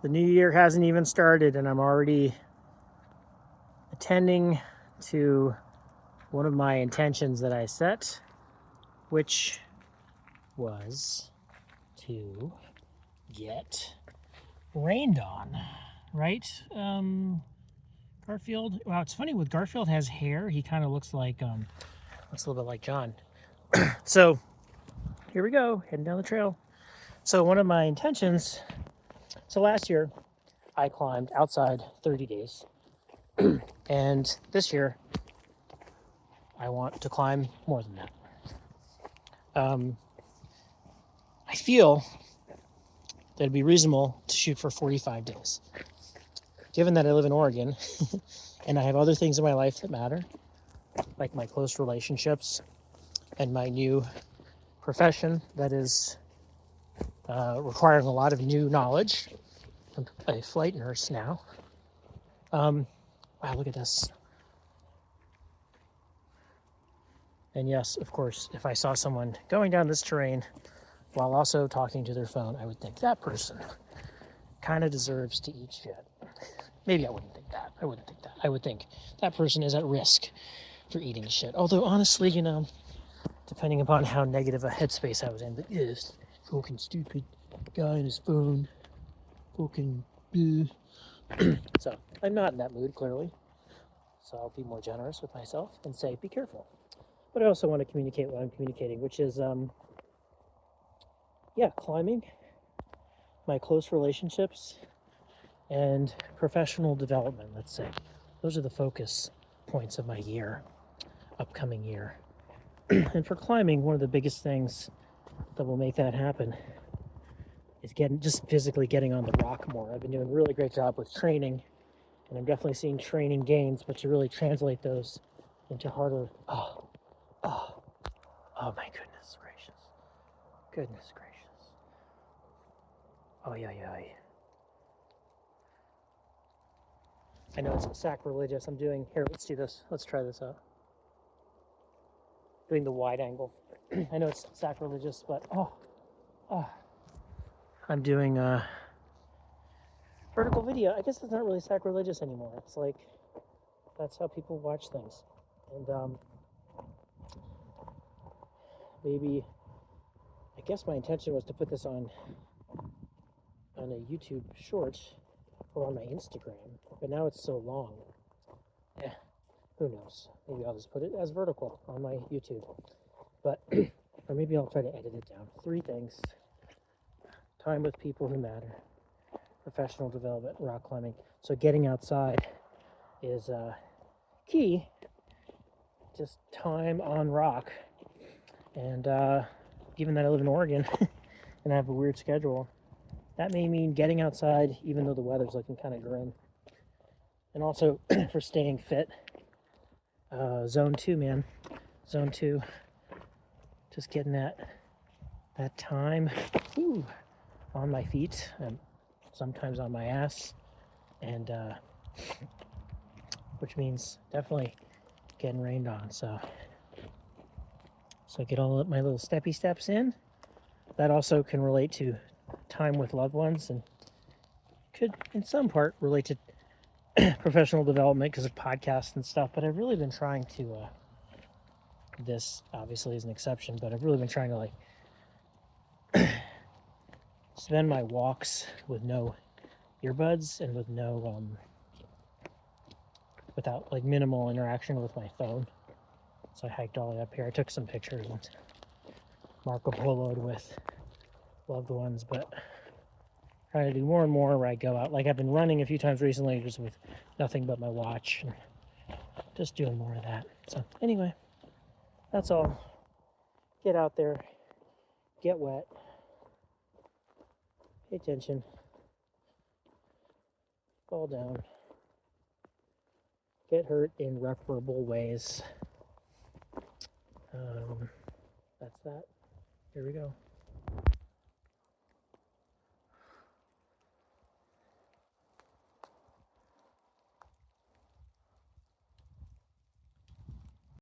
The new year hasn't even started and I'm already attending to one of my intentions that I set, which was to get rained on, right? Garfield. Wow, it's funny with Garfield has hair. He kind of looks like looks a little bit like John. So here we go, heading down the trail. So one of my intentions. So last year I climbed outside 30 days, and this year I want to climb more than that. I feel that it'd be reasonable to shoot for 45 days. Given that I live in Oregon and I have other things in my life that matter, like my close relationships and my new profession that is requiring a lot of new knowledge. I'm a flight nurse now. Wow, look at this. And yes, of course, if I saw someone going down this terrain while also talking to their phone, I would think that person kind of deserves to eat shit. Maybe I wouldn't think that. I wouldn't think that. I would think that person is at risk for eating shit. Although, honestly, depending upon how negative a headspace I was in, but yes, fucking stupid guy on his phone. Fucking. So, I'm not in that mood, clearly. So, I'll be more generous with myself and say, be careful. But I also want to communicate what I'm communicating, which is, climbing, my close relationships, and professional development, let's say. Those are the focus points of my upcoming year. And for climbing, one of the biggest things that will make that happen is just physically getting on the rock more. I've been doing a really great job with training, and I'm definitely seeing training gains, but to really translate those into harder, oh my goodness gracious. Goodness gracious. Oh, yeah. I know it's sacrilegious. Here, let's do this. Let's try this out. Doing the wide angle. I know it's sacrilegious, but I'm doing a vertical video. I guess it's not really sacrilegious anymore. It's like, that's how people watch things. And maybe, I guess my intention was to put this on a YouTube short or on my Instagram, but now it's so long. Who knows? Maybe I'll just put it as vertical on my YouTube. But, or maybe I'll try to edit it down. 3 things. Time with people who matter. Professional development, rock climbing. So getting outside is key. Just time on rock. And given that I live in Oregon and I have a weird schedule, that may mean getting outside even though the weather's looking kind of grim. And also for staying fit, zone 2, man. Zone 2. Just getting that time on my feet and sometimes on my ass, and which means definitely getting rained on. So get all of my little steppy steps in. That also can relate to time with loved ones and could in some part relate to professional development because of podcasts and stuff. But I've really been trying to this obviously is an exception, but I've really been trying to spend my walks with no earbuds and with no without minimal interaction with my phone. So I hiked all the way up here. I took some pictures and Marco Polo'd with loved ones, but trying to do more and more where I go out. I've been running a few times recently just with nothing but my watch and just doing more of that. So anyway, that's all. Get out there, get wet, pay attention, fall down, get hurt in reparable ways. That's that. Here we go.